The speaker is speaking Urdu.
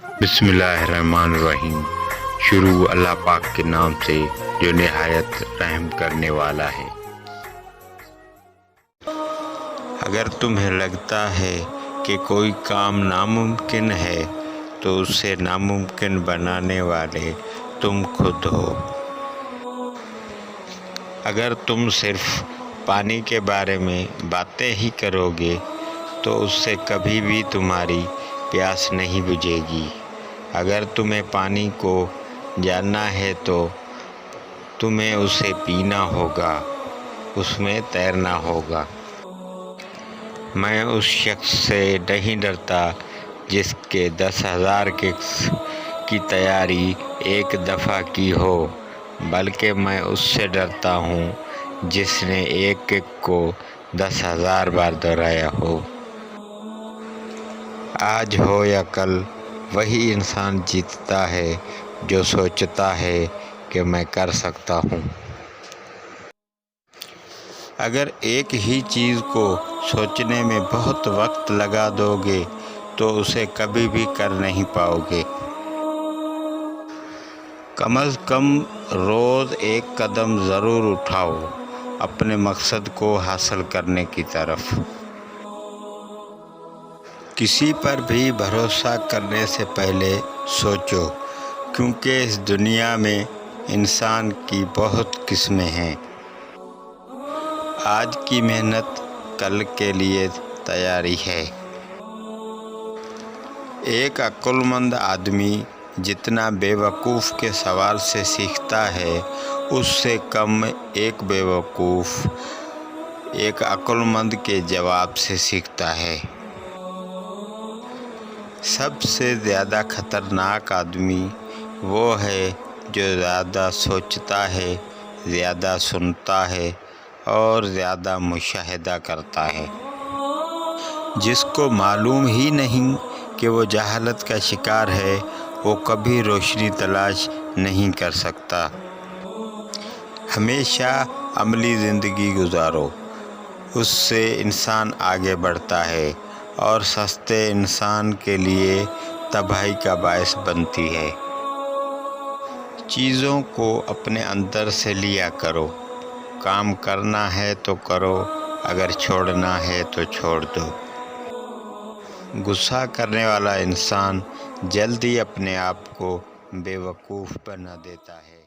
بسم اللہ الرحمن الرحیم۔ شروع اللہ پاک کے نام سے جو نہایت رحم کرنے والا ہے۔ اگر تمہیں لگتا ہے کہ کوئی کام ناممکن ہے تو اسے ناممکن بنانے والے تم خود ہو۔ اگر تم صرف پانی کے بارے میں باتیں ہی کرو گے تو اس سے کبھی بھی تمہاری پیاس نہیں بجھے گی۔ اگر تمہیں پانی کو جاننا ہے تو تمہیں اسے پینا ہوگا، اس میں تیرنا ہوگا۔ میں اس شخص سے نہیں ڈرتا جس کے 10,000 کی تیاری ایک دفعہ کی ہو، بلکہ میں اس سے ڈرتا ہوں جس نے ایک کو 10,000 بار دہرایا ہو۔ آج ہو یا کل، وہی انسان جیتتا ہے جو سوچتا ہے کہ میں کر سکتا ہوں۔ اگر ایک ہی چیز کو سوچنے میں بہت وقت لگا دو گے تو اسے کبھی بھی کر نہیں پاؤ گے۔ کم از کم روز ایک قدم ضرور اٹھاؤ اپنے مقصد کو حاصل کرنے کی طرف۔ کسی پر بھی بھروسہ کرنے سے پہلے سوچو، کیونکہ اس دنیا میں انسان کی بہت قسمیں ہیں۔ آج کی محنت کل کے لیے تیاری ہے۔ ایک عقل مند آدمی جتنا بے وقوف کے سوال سے سیکھتا ہے، اس سے کم ایک بے وقوف ایک عقل مند کے جواب سے سیکھتا ہے۔ سب سے زیادہ خطرناک آدمی وہ ہے جو زیادہ سوچتا ہے، زیادہ سنتا ہے اور زیادہ مشاہدہ کرتا ہے۔ جس کو معلوم ہی نہیں کہ وہ جہالت کا شکار ہے، وہ کبھی روشنی تلاش نہیں کر سکتا۔ ہمیشہ عملی زندگی گزارو، اس سے انسان آگے بڑھتا ہے اور سستے انسان کے لیے تباہی کا باعث بنتی ہے۔ چیزوں کو اپنے اندر سے لیا کرو۔ کام کرنا ہے تو کرو، اگر چھوڑنا ہے تو چھوڑ دو۔ غصہ کرنے والا انسان جلد ہی اپنے آپ کو بے وقوف بنا دیتا ہے۔